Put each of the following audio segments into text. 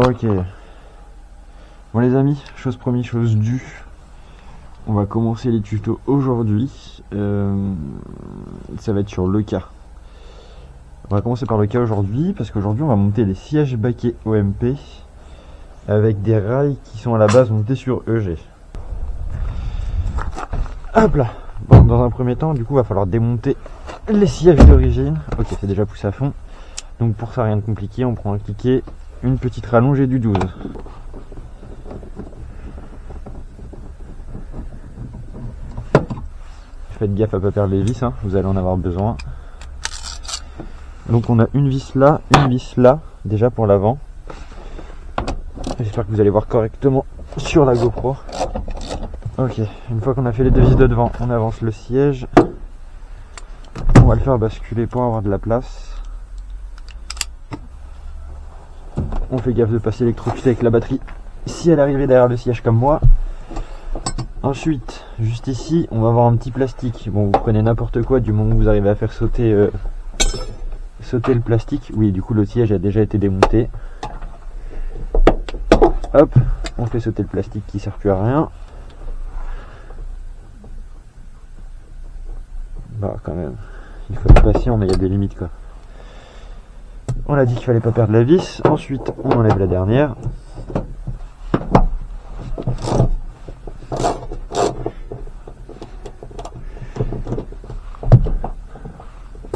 Ok. Bon les amis, chose promise, chose due. On va commencer les tutos aujourd'hui. Ça va être sur le cas. On va commencer par le cas aujourd'hui, parce qu'aujourd'hui on va monter les sièges baquets OMP avec des rails qui sont à la base montés sur EG. Hop là. Bon, dans un premier temps, du coup, il va falloir démonter les sièges d'origine. Ok, c'est déjà poussé à fond. Donc pour ça, rien de compliqué, on prend un cliquet, une petite rallonge et du 12. Faites gaffe à ne pas perdre les vis, hein, vous allez en avoir besoin. Donc on a une vis là, déjà pour l'avant. J'espère que vous allez voir correctement sur la GoPro. Ok, une fois qu'on a fait les deux vis de devant, on avance le siège. On va le faire basculer pour avoir de la place. On fait gaffe de ne pas s'électrocuter avec la batterie si elle arrivait derrière le siège comme moi. Ensuite, juste ici, on va avoir un petit plastique. Bon, vous prenez n'importe quoi du moment où vous arrivez à faire sauter le plastique. Oui, du coup, le siège a déjà été démonté. Hop, on fait sauter le plastique qui ne sert plus à rien. Bah, quand même, il faut être patient, mais il y a des limites, quoi. On a dit qu'il fallait pas perdre la vis. Ensuite, on enlève la dernière.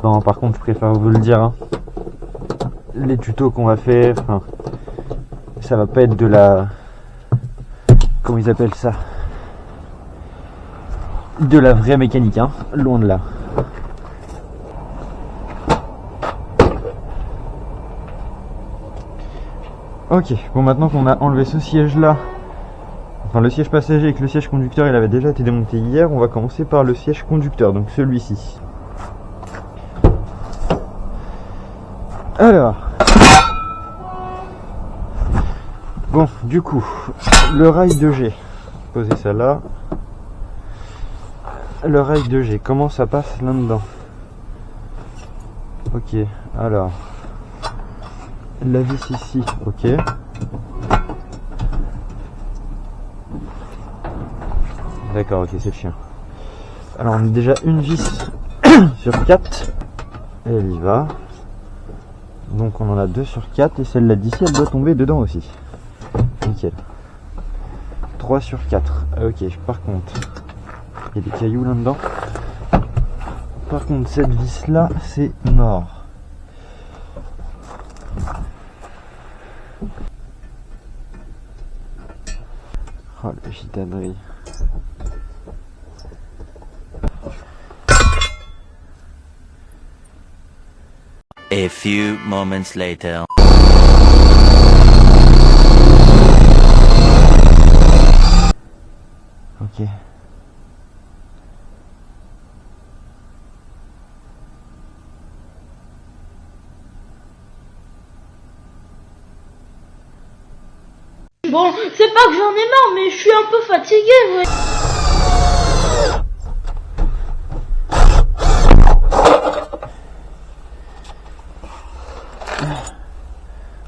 Non, par contre, je préfère vous le dire, hein. Les tutos qu'on va faire, enfin, ça va pas être de la... Comment ils appellent ça? De la vraie mécanique, hein. Loin de là. Ok, bon, maintenant qu'on a enlevé ce siège là, enfin le siège passager et que le siège conducteur il avait déjà été démonté hier, on va commencer par le siège conducteur, donc celui-ci. Alors, bon, du coup, le rail 2G, posez ça là. Le rail 2G, comment ça passe là-dedans? Ok, alors, la vis ici, ok. D'accord, ok, c'est le chien. Alors, on a déjà une vis sur 4. Et elle y va. Donc, on en a 2 sur 4. Et celle-là d'ici, elle doit tomber dedans aussi. Nickel. 3 sur 4. Ok, par contre, il y a des cailloux là-dedans. Par contre, cette vis-là, c'est mort. Oh, le gitanerie. A few moments later. Ok. Bon, c'est pas que j'en ai marre, mais je suis un peu fatigué, ouais.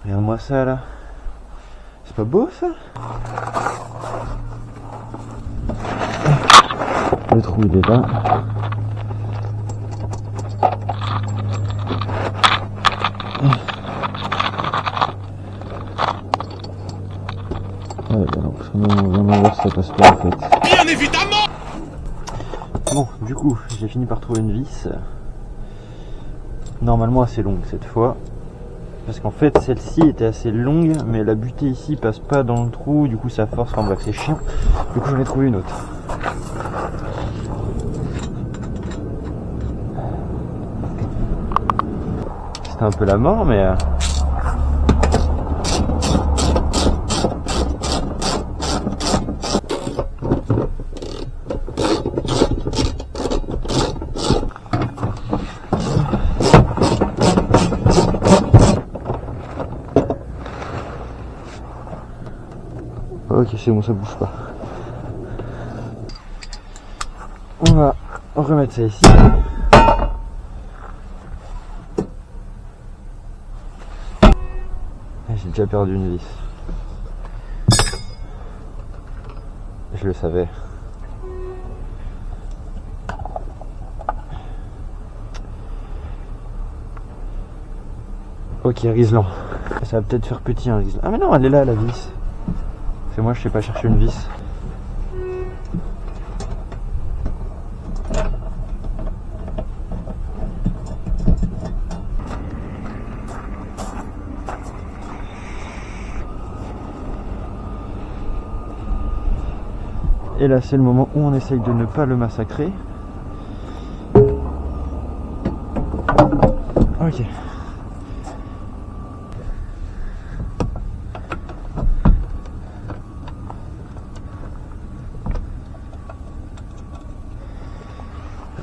Regarde-moi ça là. C'est pas beau ça? Le trou il est là. Ouais, bah non, parce qu'on va voir si ça passe pas en fait. Bien évidemment! Bon, du coup, j'ai fini par trouver une vis. Normalement assez longue cette fois. Parce qu'en fait, celle-ci était assez longue, mais la butée ici passe pas dans le trou, du coup ça force, enfin bref, c'est chiant. Du coup, j'en ai trouvé une autre. C'était un peu la mort, mais... Ok, c'est bon, ça bouge pas. On va remettre ça ici. J'ai déjà perdu une vis. je le savais. Ok, Rislan. Ça va peut-être faire petit un Rislan. Ah mais non, elle est là la vis. C'est moi, je sais pas chercher une vis. Et là, c'est le moment où on essaye de ne pas le massacrer. Ok.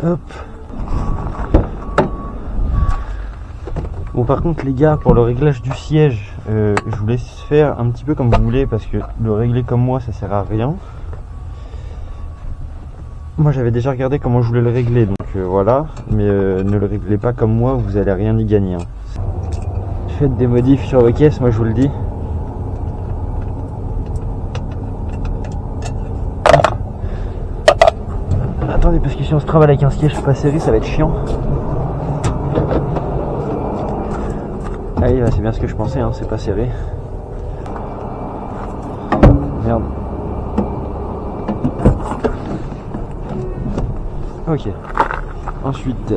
Hop. Bon, par contre les gars, pour le réglage du siège, je vous laisse faire un petit peu comme vous voulez, parce que le régler comme moi ça sert à rien. Moi j'avais déjà regardé comment je voulais le régler, donc voilà, mais ne le réglez pas comme moi, vous allez rien y gagner, hein. Faites des modifs sur vos caisses, moi je vous le dis. Attendez, parce que si on se travaille avec un siège pas serré, ça va être chiant. Ah oui, c'est bien ce que je pensais, hein, c'est pas serré. Merde. Ok. Ensuite.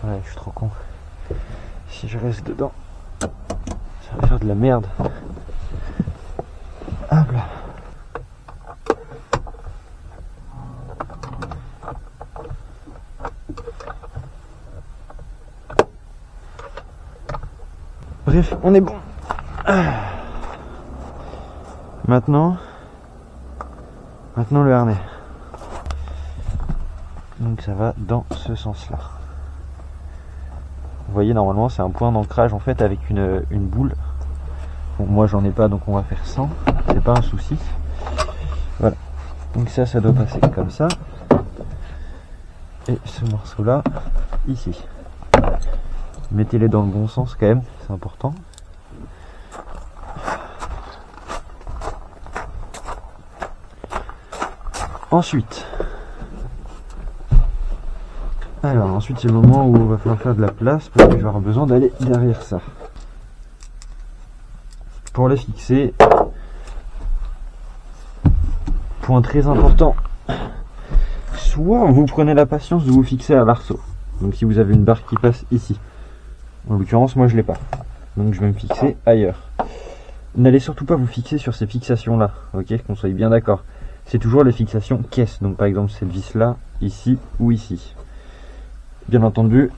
Ouais, je suis trop con. Si je reste dedans, ça va faire de la merde. Hop là. Bref, on est bon. Maintenant le harnais. Donc ça va dans ce sens-là. Vous voyez, normalement c'est un point d'ancrage en fait avec une boule. Bon, moi j'en ai pas, donc on va faire sans. C'est pas un souci. Voilà. Donc ça doit passer comme ça. Et ce morceau-là, ici. Mettez-les dans le bon sens quand même, c'est important. Ensuite, c'est le moment où il va falloir faire de la place parce que je vais avoir besoin d'aller derrière ça. Pour les fixer, point très important, soit vous prenez la patience de vous fixer à l'arceau. Donc si vous avez une barre qui passe ici, en l'occurrence moi je l'ai pas, donc je vais me fixer ailleurs. N'allez surtout pas vous fixer sur ces fixations là, ok, qu'on soit bien d'accord. C'est toujours les fixations caisse, donc par exemple cette vis là, ici ou ici. Bien entendu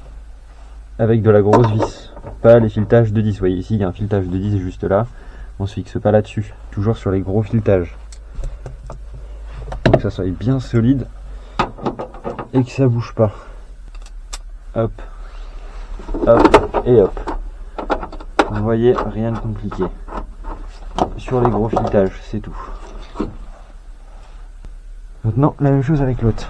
avec de la grosse vis, pas les filetages de 10. Vous voyez ici il y a un filetage de 10 juste là, on se fixe pas là-dessus, toujours sur les gros filetages. Pour que ça soit bien solide et que ça bouge pas. Hop, hop et hop. Vous voyez, rien de compliqué. Sur les gros filetages, c'est tout. Maintenant, la même chose avec l'autre.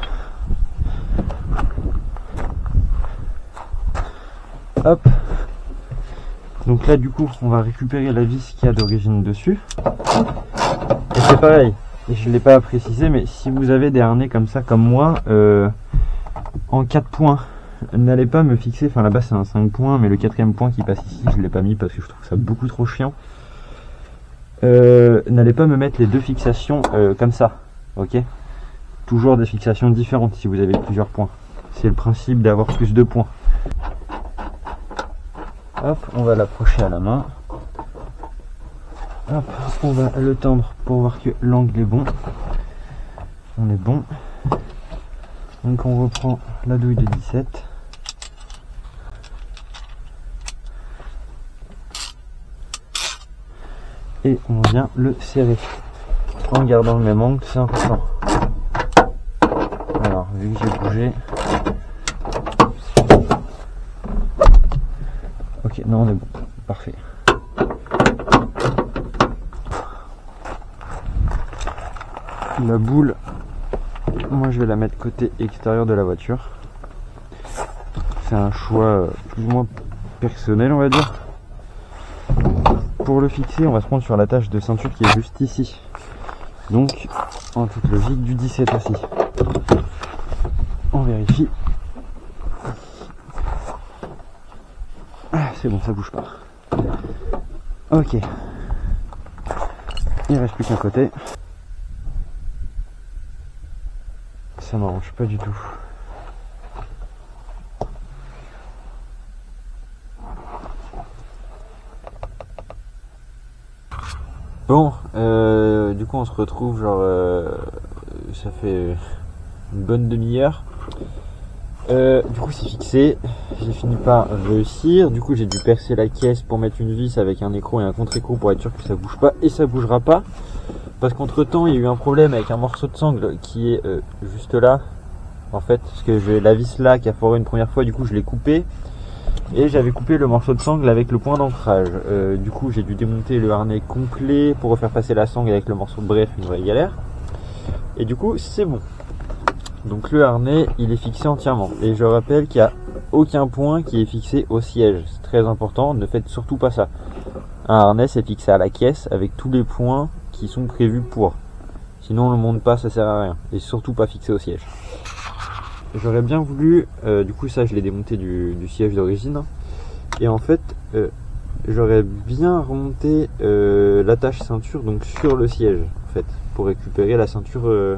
Hop. Donc là, du coup, on va récupérer la vis qu'il y a d'origine dessus. Et c'est pareil, et je ne l'ai pas précisé, mais si vous avez des harnais comme ça, comme moi, en 4 points, n'allez pas me fixer, enfin là-bas c'est un 5 points, mais le 4e point qui passe ici, je ne l'ai pas mis parce que je trouve ça beaucoup trop chiant. N'allez pas me mettre les deux fixations comme ça, ok? Toujours des fixations différentes si vous avez plusieurs points. C'est le principe d'avoir plus de points. Hop, on va l'approcher à la main. Hop, on va le tendre pour voir que l'angle est bon. On est bon. Donc on reprend la douille de 17. Et on vient le serrer. En gardant le même angle, c'est important. Alors, vu que j'ai bougé. Ok, non, on est bon. Parfait. La boule Moi je vais la mettre côté extérieur de la voiture. C'est un choix plus ou moins personnel, on va dire. Pour le fixer, on va se prendre sur l'attache de ceinture qui est juste ici. Donc, en toute logique, du 17 aussi. On vérifie. Ah, c'est bon, ça bouge pas. Ok. Il reste plus qu'un côté. Ça m'arrange pas du tout. Bon, du coup on se retrouve genre ça fait une bonne demi-heure. Du coup c'est fixé, j'ai fini par réussir. Du coup j'ai dû percer la caisse pour mettre une vis avec un écrou et un contre-écrou pour être sûr que ça bouge pas, et ça bougera pas. Parce qu'entre temps il y a eu un problème avec un morceau de sangle qui est juste là. En fait, parce que j'ai la vis là qui a foiré une première fois, du coup je l'ai coupé. Et j'avais coupé le morceau de sangle avec le point d'ancrage. Du coup j'ai dû démonter le harnais complet pour refaire passer la sangle avec le morceau de bref, une vraie galère. Et du coup c'est bon. Donc le harnais il est fixé entièrement. Et je rappelle qu'il n'y a aucun point qui est fixé au siège. C'est très important, ne faites surtout pas ça. Un harnais c'est fixé à la caisse avec tous les points qui sont prévus pour. Sinon on ne le monte pas, ça sert à rien. Et surtout pas fixé au siège. J'aurais bien voulu, du coup ça je l'ai démonté du siège d'origine, et en fait j'aurais bien remonté l'attache ceinture donc sur le siège en fait, pour récupérer la ceinture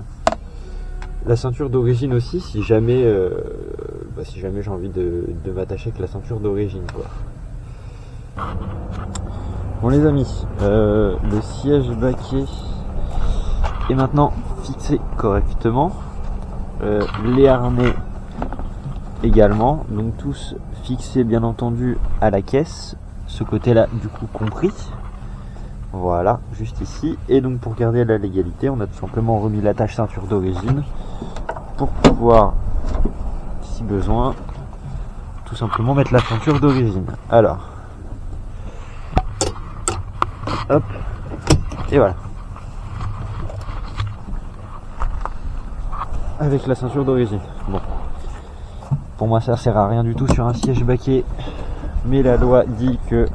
d'origine aussi, si jamais j'ai envie de m'attacher avec la ceinture d'origine quoi. Bon les amis, le siège baquet est maintenant fixé correctement. Les harnais également, donc tous fixés bien entendu à la caisse, ce côté là du coup compris, voilà, juste ici. Et donc pour garder la légalité, on a tout simplement remis l'attache ceinture d'origine pour pouvoir, si besoin, tout simplement mettre la ceinture d'origine. Alors, hop, et voilà. Avec la ceinture d'origine. Bon, pour moi ça sert à rien du tout sur un siège baquet, mais la loi dit que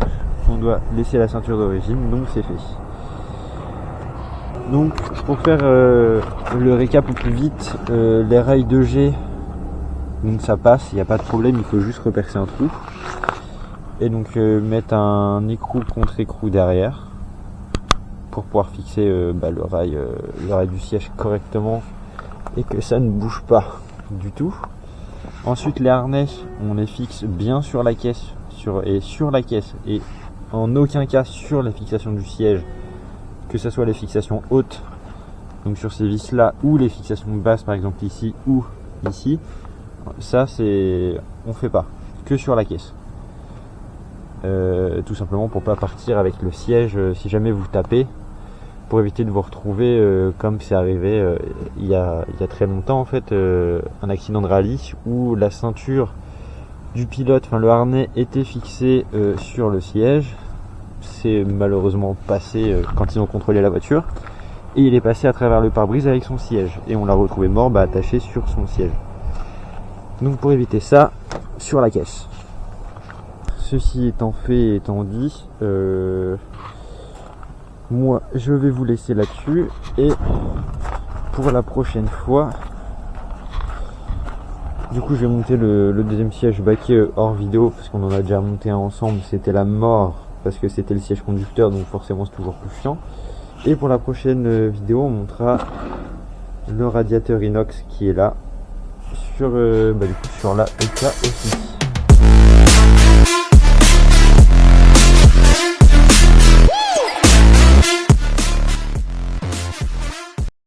on doit laisser la ceinture d'origine, donc c'est fait. Donc pour faire le récap au plus vite, les rails 2G, donc ça passe, il n'y a pas de problème, il faut juste repercer un trou et donc mettre un écrou contre écrou derrière pour pouvoir fixer le rail du siège correctement et que ça ne bouge pas du tout. Ensuite les harnais, on les fixe bien sur la caisse, sur la caisse, et en aucun cas sur la fixation du siège, que ce soit les fixations hautes, donc sur ces vis là, ou les fixations basses par exemple ici ou ici. Ça on fait pas, que sur la caisse, tout simplement pour pas partir avec le siège si jamais vous tapez, pour éviter de vous retrouver comme c'est arrivé il y a très longtemps en fait, un accident de rallye où la ceinture du pilote, enfin le harnais était fixé sur le siège. C'est malheureusement passé quand ils ont contrôlé la voiture, et il est passé à travers le pare-brise avec son siège, et on l'a retrouvé mort attaché sur son siège. Donc pour éviter ça, sur la caisse. Ceci étant fait et étant dit, moi je vais vous laisser là-dessus, et pour la prochaine fois, du coup je vais monter le deuxième siège baquet hors vidéo, parce qu'on en a déjà monté un ensemble, c'était la mort, parce que c'était le siège conducteur, donc forcément c'est toujours plus chiant. Et pour la prochaine vidéo, on montrera le radiateur inox qui est là, sur la EK aussi.